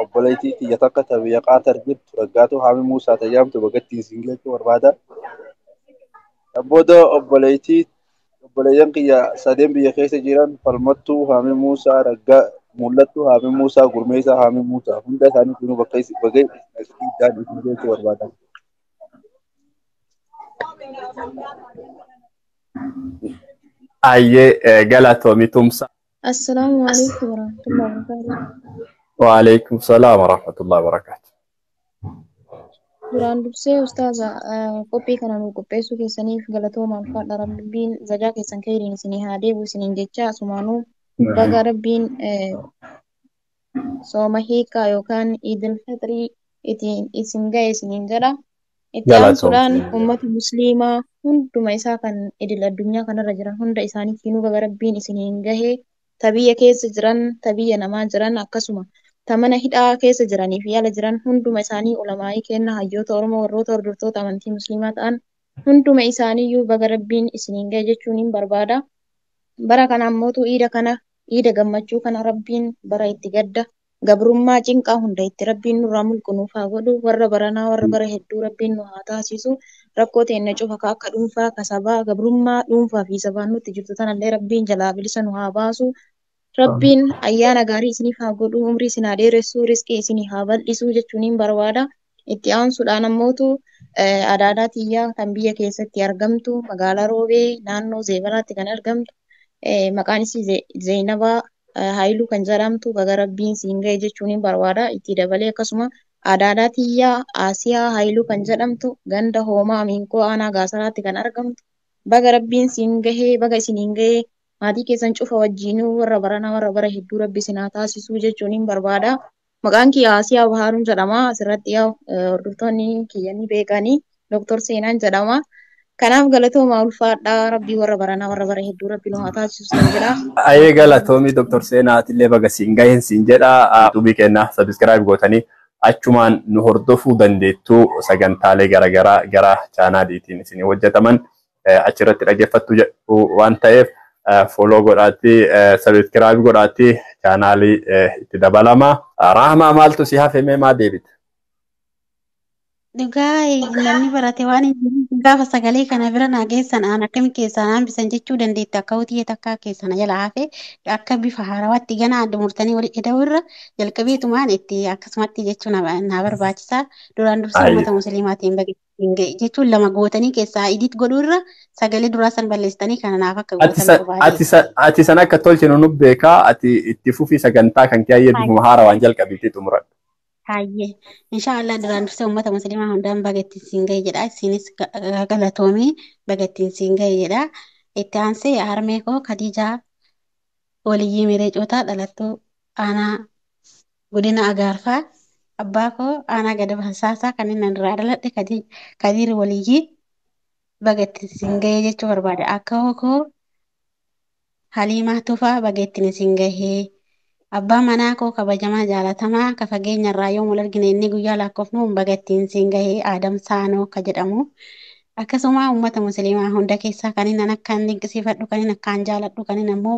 obboleettii tiyya takka ta biyya Qaatar jirtu Raggaatoo Haamil Muusaa tajaajiltu baga ittiin isin gahechuu barbaada. Booda obboleeyyan kiyya sadeen biyya keessa jiran Falmattuu Haamil Muusaa, Raggaa Mul'attuu Haamil Muusaa, Gurmeessaa Haamil Muusaa hunda isaanii kunuu baga isin gahechuu barbaada. Ayyee galatoomi tumsa. Assalaamu alaikum warahmatullahi wabarakatuh. Waalaikum salaam warahmatullahi wabarakatuh. Duraan dursee ustaaza qophii kana nu qopheessuu keessaniif galatoomaa ulfaadha. Rabbiin zajaa keessan khayriin isinii haa deebisu isiniin jecha asumaanuu baga Rabbiin sooma hiikaa yookaan Iidil Fitrii ittiin isin ga'e isiniin jedha. Itti aansuudhaan uummata musliimaa hunduma isaa kan idil addunyaa kanarra jiran hunda isaaniitiinuu baga Rabbiin isiniin gahee tabiyya keessa jiran tabiyya namaa jiran akkasuma tamana hidhaa keessa jiranii fi ala jiran hunduma isaanii ulamaa'ii kenna hayyoota Oromoo warroota hordoftoota amantii musliimaa ta'an hunduma isaaniiyyuu baga Rabbiin isiniin gahe jechuun hin barbaada. Bara kana ammootu iida gammachuu kana Rabbiin bara itti gadda gabrummaa cinqaa hunda itti Rabbiin nurraa mulqu nuuf haa godhu. Warra baranaa warra bara hedduu Rabbiin nu haa taasisu. Rakkoo teenya cufa akka dhuunfaa kasabaa gabrummaa dhuunfaa fi sabaan nutti jirtu tanallee Rabbiin jalaa bilisa nu haa baasu. Rabbiin ayyaana gaarii isiniif haa godhu. Umrii isin haa dheeressu. Riskii isinii haa bal'isu jechuun hin barbaada. Itti aansuudhaan ammootu adaadaa tiyyaa kan biyya keessatti argamtu magaalaa Roobee naannoo Zeebaraatti kan argamtu maqaan isii Zeenabaa Haayiluu kan jedhamtu baga Rabbiin siin ga'e jechuun hin barbaada. Itti dabalee akkasuma adaadaa tiyyaa Asiyaa Haayiluu kan jedhamtu ganda Hoomaa Miinkoo Aanaa Gaasaraatti kan argamtu baga Rabbiin siin gahee baga isiniin gahee maatii keessan cufa wajjinuu warra baranaa warra bara hedduu Rabbi isin haa taasisuu jechuun hin barbaada. Maqaan kiyya Asiyaa Bahaaruun jedhama. Asirratti hordoftoonni kiyya ni beekanii Dooktor Seenaan jedhama. Kanaaf galatoomaa ulfaadhaa Rabbii warra baranaa warra bara hedduu Rabbi nu haa taasisu jedha. Ayyee galatoomi Dooktor Seenaatillee baga siin gaheen siin jedha. Tuubii kenna sabiskiraayib gootanii achumaan nu hordofuu dandeettu sagantaalee garaagaraa gara chaanaaliitiin isin hojjetaman achirratti dhaggeeffattu jedhu waan ta'eef follow godhaatti sabiskiraayib godhaatti chaanaalii itti dabalama. Rahmaa maaltu si hafe mee maa deebite? Dhugaa namni barate waan hin jiruuf gaafa sagalee kana bira naa geessan aan akkami keessaa naan bisan jechuu dandeetti akka hutiyee takkaa keessana jala hafe akka bifa haarawaatti gana adda murtanii wal eda'uu irra jalqabeetumaan itti akkasumatti jechuun naa barbaachisa. Duraan dursa uummata musliimaatiin baga jechuun lama gootanii keessaa idit godhuu irra sagalee duraa san balleessitanii kana naaf akka gootan barbaade. Ati san akka tolchinu nu beekaa ati itti fufii sagantaa kan kiyyayyee bifuma haarawaan jalqabiitti xumuradhu. Hayyee inshaallah duraan dursee uummata musliimaa hundaan baga ittiin siin ga'e jedha. Isinis galatoomii baga ittiin siin ga'e jedha. Itti aansee harmee koo Khadijaa Waliyyii Mireecootaa dhalattuu aanaa godina Agaarfaa abbaa koo aanaa Gada Bansaasaa kan inni irraa dhaladhe Kadiir Waliyyii baga ittiin siin ga'e jechuu barbaada. Akka koo Haliimaa Tufaa baga ittiin siin gahee. Abbaa manaa koo kabajamaa jaalatamaa ka fageenya irraa yoo wal argine inni guyyaa lakkoofnu baga ittiin siin gahee Aadam Saanoo ka jedhamu. Akkasuma uummata musliimaa hunda keessaa kan inni akkaan dinqisiifadhu kan inni akkaan jaaladhu kan inni ammoo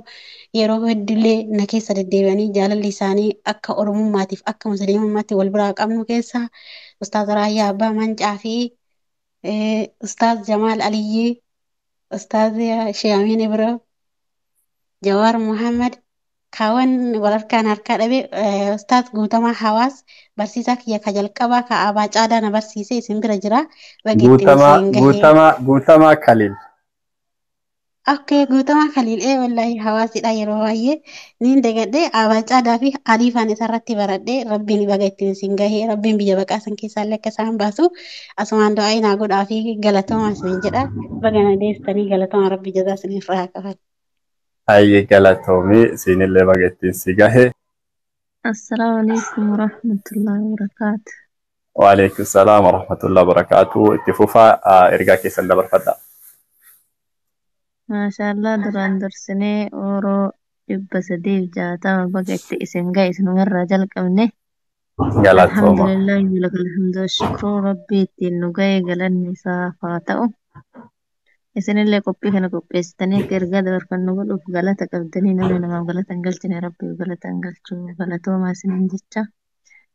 yeroo heddullee na keessa deddeebi'anii jaalalli isaanii akka oromummaatiif akka musliimummaatti wal biraa qabnu keessaa Ustaaz Raayyaa Abbaa Mancaa fi Ustaaz Jamaal Aliyyii, Ustaaz Sheeamiin Ibroo, Jawaar Muhammad kawan wal harkaan harkaa dhabe Ustaaz Guutamaa Hawaas barsiisaa kiyya ka jalqabaa ka Abaa Caadaa na barsiisee isin bira jira. Guutamaa Khalil. Okay, Guutamaa Khalil wallahi Hawaasidha yeroo baay'ee niin dagadhee Abaa Caadaa fi Aliifaan isarratti baradhee Rabbiin baga ittiin siin gahee Rabbiin biyya baqaa san keessaallee akka isaan baasu asumaan du'aa naa godhaa fi galatoomaa isiniin jedha. Baga na deessitanii galatoomaa Rabbi jazaa isiniif haa qaban. Ayyee galatoomi siinillee baga ittiin si gahe. السلام عليكم ورحمة الله وبركاته. وعليكم السلام ورحمة الله وبركاته. اتفوفا إرجاكي سندبر فدا. ما شاء الله دران درسني ورو يبقى سديف جاتا بقيت اسم جايس من الرجال كمنه. الحمد لله لك الحمد والشكر ربي تنو جاي قالني سافاتو. اسن اللي كوبي كنا كوبي استني كرجع دور كنا نقول غلطة كبدني نمنا ما غلط انقلتني ربي غلط انقلتو غلطو ما سنين جتا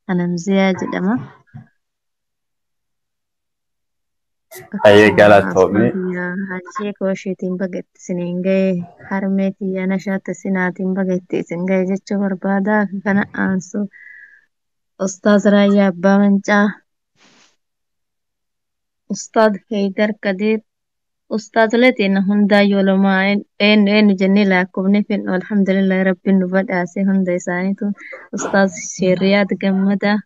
أنا مزياج دما. أي galatoomni hachii koosheetiin bagetti isiniin gahe harmeetii nashaata sinaatiin bagetti isin gahe jechuu barbaadaa kana aansu ustaaz Raayyaa Abbaa Mancaa ustaaz Heydar Kadir ustaazoletiin hundaayyuu lamaa eenyu jennee lakkoofne fedhu alhamdulillahi rabbiin nu badhaase hunda isaaniitu ustaaz Sheeriyaat Gammadaa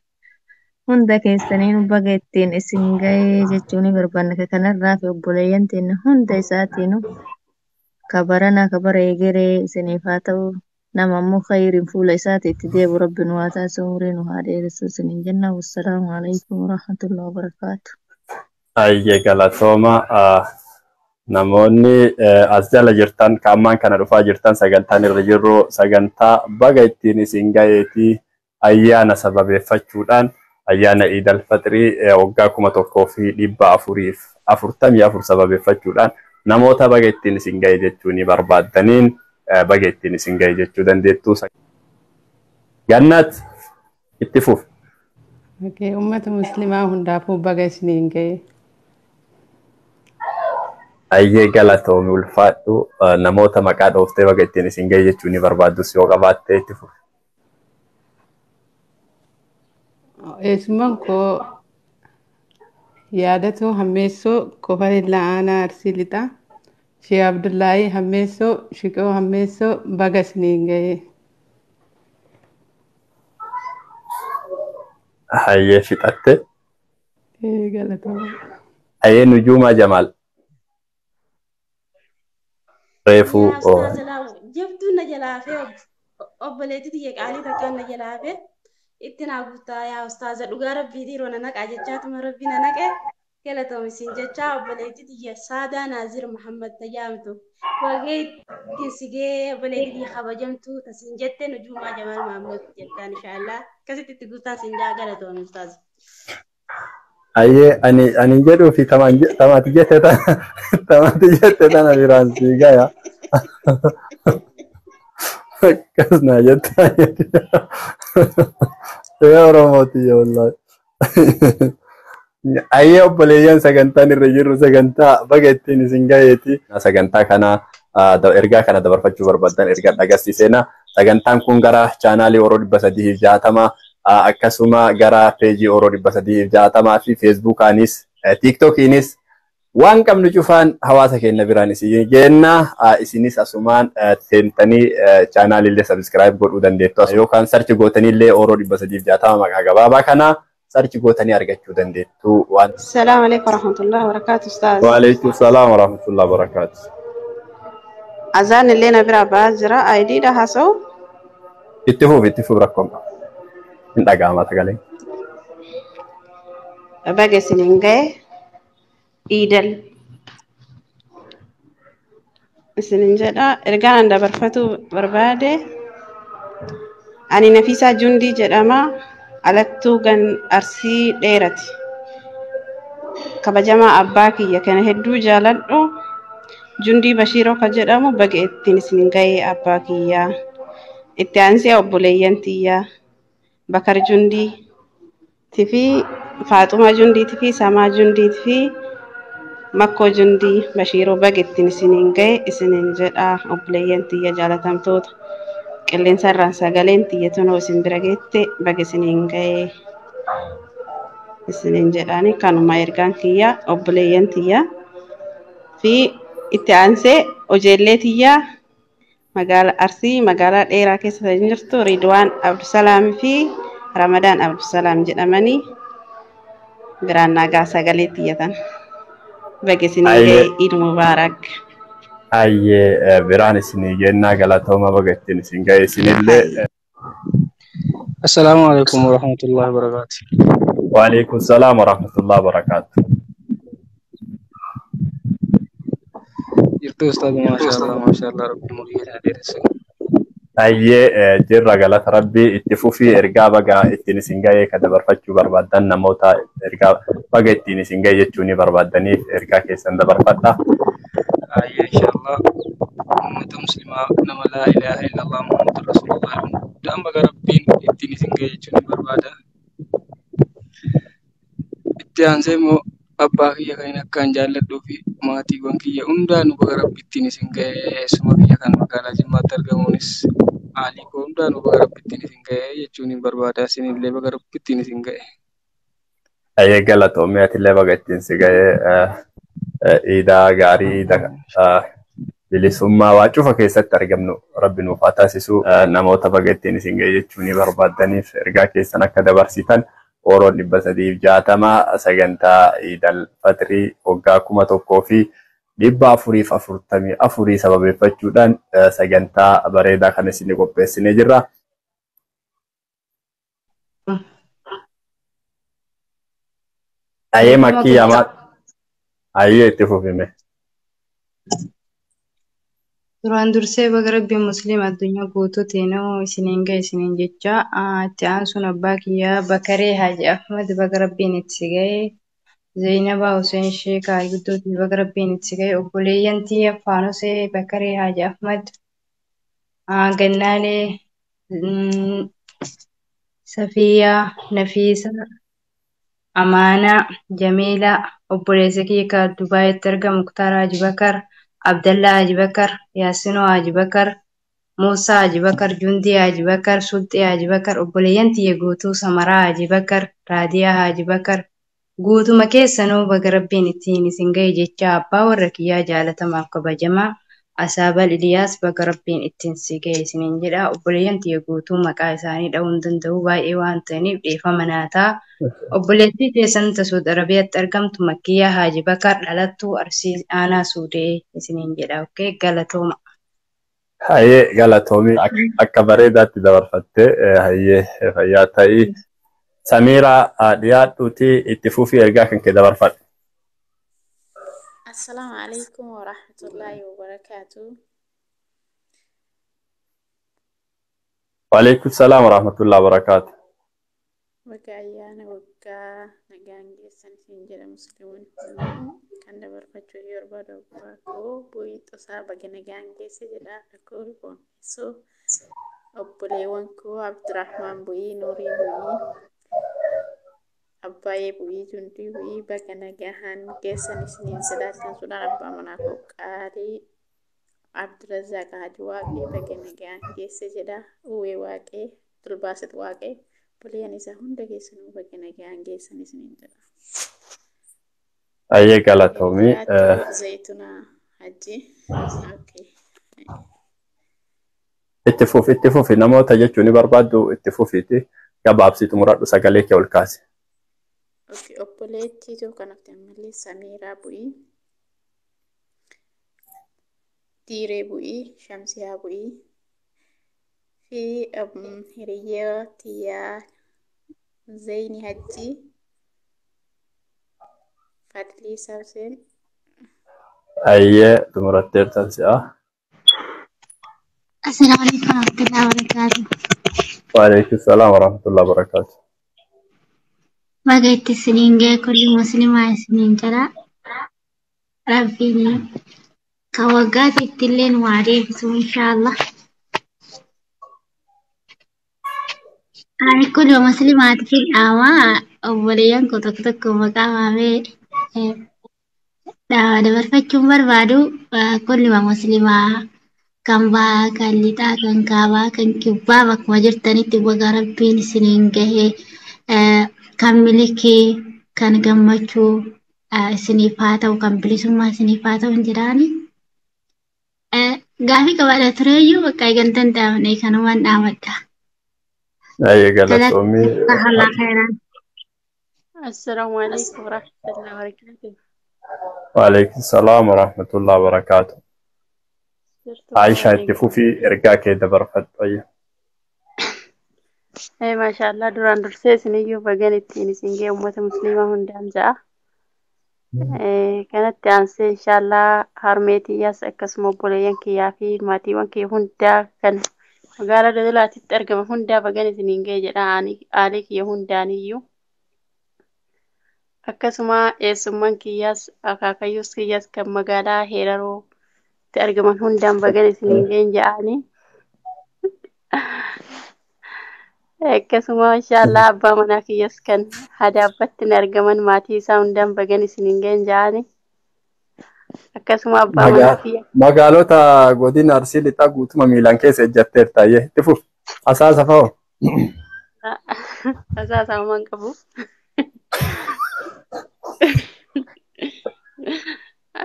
hunda keessanii nu bageettiin isin gahee jechuun barbaanne kanarraa fi obboleeyyan teenya hunda isaatiinu kabarana kabara egeree isiniif haa ta'u nama ammoo khayriin fuula isaatiitti deebu rabbi nu haa taasisu umurii nu haa dheeressu isiniin jenna. Wassalaamu alaikum warahmatullahi wabarakaatu. Ayyee galatooma namoonni as jala jirtan kaammaan kana dhufaa jirtan sagantaan irra jirru sagantaa baga ittiin isin gaheetii ayyaana sababeeffachuudhaan ayyaana Iidal Fixrii waggaa 1444 sababeeffachuudhaan namoota baga ittiin isin gahe jechuu ni barbaaddaniin baga ittiin isin gahe jechuu dandeettu. Gannat itti fuuf. Uummata muslimaa hundaafuu baga isiniin gahe. Ayyee galatoomi ulfaadhu namoota maqaa dhooftee baga ittiin isin gahe jechuu ni barbaaddus yoo qabaatte itti fuuf. Eessumaan koo yaadatu hammeessoo Kofarilla Aanaa Arsii Lixaa Shee Abdullaahii hammeessoo Shiqoo hammeessoo baga isiniin gahe. Ayyee fixatte. Galatooma. Ayyee Nujuumaa Jamaal. Reefuu. Jabduun na jalaafee obboleettii xiyya qaalii takkaan na jalaafee itti naa guutaa yaa ustaaza dhugaa rabbiitii roona naqaa jechaatuma rabbi na naqe galatoomisin jechaa obboleettii xiyya Saadaa Naazir Muhammad tajaamtu wagee ittiin sigee obboleettii xiyya kabajamtu tasin jette Nujuumaa Jamaal Maamud jettaan inshaallah akkasitti itti guutaa sin jaa galatoomi ustaaza. Ayyee ani jedhuu fi tamati jette tana biraan sii gaya. Akkas naa jettaa yaa Oromooti yaa wallahi. Ayyee obboleeyyan sagantaan irra jirru sagantaa baga ittiin isin gaheeti. Sagantaa kana ergaa kana dabarfachuu barbaadan ergaa dhagarsiiseena. Sagantaan kun gara chaanaalii Oroo 360 akkasuma gara peejii Oroo 360 fi feesbuukaanis tiiktokiinis waan qabnu cufaan hawaasa keenya biraan isin geenna isinis asumaan seentanii chaanaaliillee sabiskiraayib godhuu dandeettu yookaan sarchi gootaniillee Oroo 360 maqaa gabaabaa kana sarchi gootanii argachuu dandeettu waan. Salaamu alaikum warahmatullahi wabarakatuh ustaaz. Wa alaikum salaam warahmatullahi wabarakatuh. Azaan illee na bira ba'aa jira aydiidha haasa'u. Itti fuuf rakkoon hin dhaga'ama sagaleen. Baga isiniin gahe Iidal isiniin jedha ergaan dabarfatu barbaade ani Nafiisaa Jundii jedhama alattuu gan Arsii Dheerati kabajamaa abbaa kiyya kana hedduu jaaladhu Jundii Bashiiroo kan jedhamu baga ittiin isiniin gahe abbaa kiyyaa itti aansee obboleeyyan tiyyaa Bakar Jundii fi Faaxuma Jundii fi Samaa Jundii fi Makkoo Jundii Bashiiroo baga ittiin isiniin gahe isiniin jedha obboleeyyan tiyya jaalatamtoota qilleensa irraan sagaleen tiyya tunoo isin bira geette baga isiniin gahe isiniin jedhaani kanuma ergaan kiyya obboleeyyan tiyya fi itti aansee ojeellee tiyya magaalaa Arsii magaalaa dheeraa keessa jirtu Ridwaan Abdusalaam fi Ramadaan Abdusalaam jedhamanii biraan nagaa sagalee tiyyatan baga isinii gahe Iid Mubaarak. Ayyee biraan isinii gennaa galatooma baga ittiin isin gahe isinillee السلام عليكم ورحمة الله وبركاته. وعليكم السلام ورحمة الله وبركاته. جبتوا أستاذ ما شاء الله ما شاء الله ربي مريد عليه رسول. Ayyee jirra galata rabbii itti fufii ergaa baga ittiin isin ga'ee ka dabarfachuu barbaaddan namoota ergaa baga ittiin isin ga'e jechuu ni barbaaddaniif ergaa keessan dabarfadha. Ayyee inshallah ummata muslimaa nama laa ilaaha illallah muhammadu rasulullah daan baga rabbiin ittiin isin ga'e jechuu ni barbaada. Itti aansee immoo abbaa kiyya kan akkaan jaalladhuu fi maatiiwwan kiyya hundaanuu baga rabbi ittiin isin ga'e suma kiyya kan magaalaa Jimmaatti argamuunis haalii koo hundaanuu baga rabbi ittiin isin ga'e jechuun ni barbaada. Isinillee baga rabbi ittiin isin ga'e. Ayyee galatoomee atillee baga ittiin si ga'e iidaa gaarii iida bilisummaa waa cufa keessatti argamnu rabbi nuuf haa taasisu. Namoota baga ittiin isin ga'e jechuu ni barbaaddaniif ergaa keessan akka dabarsitan Oroon 360 sagantaa Iidal Fitrii waggaa 1444 sababeeffachuudhaan sagantaa bareedaa kan isin qopheessinee jirra. Ayyee makkii yamaa ayyee itti fufime. Duraan dursee baga rabbiin musliima addunyaa guutuu teenoo isiniin ga'e isiniin jecha itti aansuun abbaa kiyyaa Bakaree Haaji Ahmad baga rabbiin itti ga'e Zeenabaa Hussein Sheekaa Guddootii baga rabbiin itti ga'e obboleeyyan tiyya Faanosee Bakaree Haaji Ahmad Gannaalee Safiyaa Nafiisaa Amaanaa Jameelaa obboleessa kiyya Dubaayitti argamu Muktaar Haaji Bakar Abdallah Haji Bakar, Yaasino Haji Bakar, Muusaa Haji Bakar, Jundii Haji Bakar, Sulxii Haji Bakar, obboleeyyan tiyya guutuu Samaraa Haji Bakar, Raadiyaa Haji Bakar, guutuma keessanuu baga rabbiin ittiin isin ga'e jecha abbaa warra kiyyaa jaalatamaaf kabajamaa Asaabal Iliyaas baga rabbiin ittiin si ga'e isiniin jedha. Obboleeyyan tiyya guutuu maqaa isaanii dha'uu hin danda'u baay'ee waan ta'aniif dhiifama naataa. Obboleettii teessan Saudi Arabiyaatti argamtu Makkiyyaa Haaji Bakar dhalattuu Arsii Aanaa Suudee isiniin jedha. Okkee galatooma. Hayyee galatoomii akka bareedaatti dabarfattee hayyee fayyaa ta'ii. Samiiraa dhiyaadhuutii itti fufii ergaa kan kee dabarfadhu. Assalamu alaikum wa rahmatullahi wa barakatuh. Wa alaikum salam wa rahmatullahi wa barakatuh. Baga ayyaana waggaa nagaan geessan isin jedha musliimoonni kan dabarfachuu barbaadu abbaa koo bu'ii xusaa baga nagaan geesse jedha akkoo boonsu obboleewwan koo Abdurrahmaan bu'ii Nuurii bu'ii Abbaayee bu'ii Jundii bu'ii baga nagaan geessan isiniin sadarkaan sudhaan abbaa manaa koo qaalii Abdurrazaaq Haji Waaqee baga nagaan geesse jedha uwwee Waaqee Dulbaasit Waaqee buliyan isa hunda keessanuu baga nagaan geessan isiniin jedha. Ayyee galatoomii. Zayituna Haji. Itti fufi namoota jechuun ni barbaaddu itti fufiiti gabaabsitu muradhu sagalee kee ol kaase. Obboleettii kan akka ammallee Samiiraa bu'ii. Diiree bu'ii, Shamsiyaa bu'ii. Fi hiriyaa tiyyaa Zeyni Hajji Fadlii Sabseen. Ayyee xumuratteertan si'a. Assalamu alaikum warahmatullahi wabarakatuh. Wa alaikum salam warahmatullahi wabarakatuh. Baga itti isiniin ga'e kulli muslimaa isiniin jedha. Rabbiin kan waggaatitti illee nu haa deebisu inshaallah. Ani kulli muslimaati fi dhaamaa obboleeyyan koo tokko tokko maqaa waamee dabarfachuun barbaadu kulli muslimaa kan bahaa, kan lixaa, kan kaabaa, kan kibbaa bakkuma jirtanitti baga rabbiin isiniin gahee kan milikii, kan gammachuu isiniif haa ta'u, kan bilisummaa isiniif haa ta'u hin jedhaani. Gaafii qabaadha tureeyyuu bakka eegantan dhaabne kanumaan dhaamadha. Ayyee galatoomii. Assalamu alaikum warahmatullahi wabarakatuh. Wa alaikum salam warahmatullahi wabarakatuh. Aisha itti fufii ergaa kee dabarfadhu. Maashaallah duraan dursee isiniyyuu bagan ittiin isin ga'e uummata musliimaa hundaan ja'a. Kanatti aansee inshaallah harmeetiyyaas akkasuma obboleeyyan kiyyaa fi maatiiwwan kiyya hundaa kan magaalaa Dodolaatitti argama hundaa bagan isiniin ga'e jedha aalii kiyya hundaaniyyuu. Akkasuma eessummaan kiyyaas akaakayyuus kiyyaas kan magaalaa Heerarootti argaman hundaan bagan isiniin ga'e jedhaani. Akkasuma inshaallah abbaa manaa kiyyaas kan Hadaabbatti argaman maatii isaa hundaan bagan isiniin ga'e jedhaani. Akkasuma abbaa manaa kiyya magaalota godina Arsii lixaa guutuma miilaan keessa ejjatteerta itti fufi asaasa fa'oo. Asaasa waan qabu.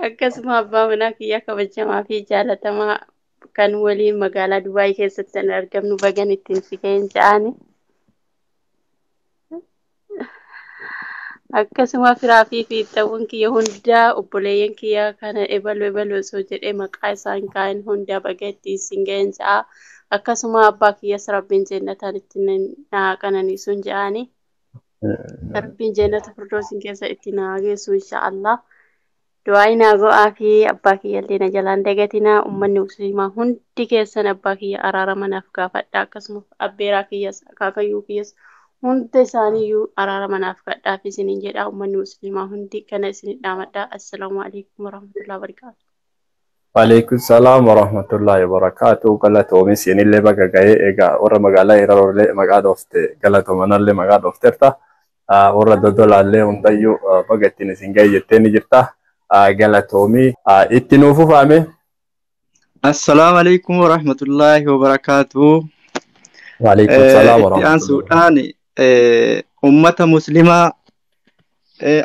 Akkasuma abbaa manaa kiyya kabajamaa fi jaalatamaa kan waliin magaalaa Dubaay keessatti argamnu bagan ittiin si ga'e jedhaani. Akkasuma firaa fi fiixawwan kiyya hundaa obboleeyyan kiyya kana ebaluu osoo jedhee maqaa isaan kaa'an hundaa baga ittiin si ga'e jedha. Akkasuma abbaa kiyyas rabbiin jannataan itti naa qananiisuun jedhaani. Rabbiin jannata firdoosin keessa itti naa geessu inshaallah. Du'aayi naa go'aa fi abbaa kiyya illee na jalaan dagatinaa uummanni musliimaa hundi keessan abbaa kiyya araarama naaf gaafadha. Akkasuma abbeeraa kiyyas akaakayyuu kiyyas hunda isaaniiyyuu araarama naaf kadhaa fi isiniin jedha uummanni musliimaa hundi kana isin dhaamadha. Assalaamu alaikum warahmatullahi wabarakaatu. Waalaikum salaam warahmatullahi wabarakatuh. Galatoomi isinillee baga ga'ee egaa warra magaalaa Heeraroolee maqaa dhoofte galatoomanallee maqaa dhoofteerta. Warra Dodolaallee hundayyuu baga ittiin isin ga'e jettee ni jirta. Galatoomi itti nuuf ufame. Assalamu alaikum warahmatullahi wabarakatuh. Waalaikum salaam warahmatullahi. Ansuudhaan ummata muslimaa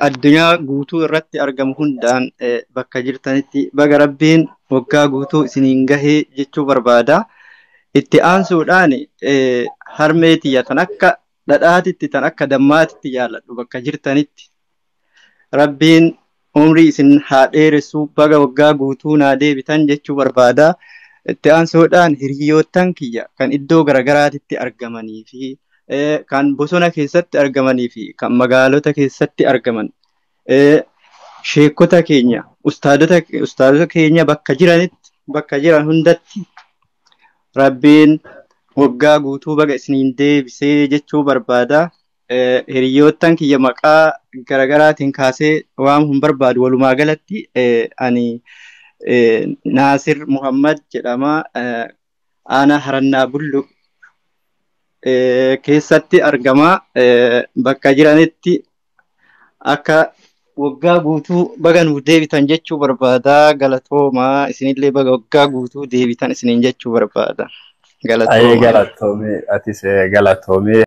addunyaa guutuu irratti argamu hundaan bakka jirtanitti baga rabbiin waggaa guutuu isiniin gahee jechuu barbaada. Itti aansuudhaan harmee tiyya tan akka dhadhaatitti tan akka dammaatitti jaalladhu bakka jirtanitti. Rabbiin umrii isin haa dheeressu baga waggaa guutuu naa deebitan jechuu barbaada. Itti aansuudhaan hiriyoottan kiyya kan iddoo garagaraatitti argamanii fi kan bosona keessatti argamanii fi kan magaalota keessatti argaman sheekota keenya ustaadota keenya bakka jiran hundatti rabbiin waggaa guutuu baga isiniin deebisee jechuu barbaada. Hiriyoottan kiyya maqaa garagaraatiin kaasee waamuun barbaadu walumaa galatti ani Naasir Muhammad jedhama. Aanaa Harannaa Bullu keessatti argama. Bakka jiranitti akka waggaa guutuu baga nuuf deebitan jechuu barbaada. Galatoomaa isinillee baga waggaa guutuu deebitan isiniin jechuu barbaada. Galatoomaa. Galatoomee atis galatoomee.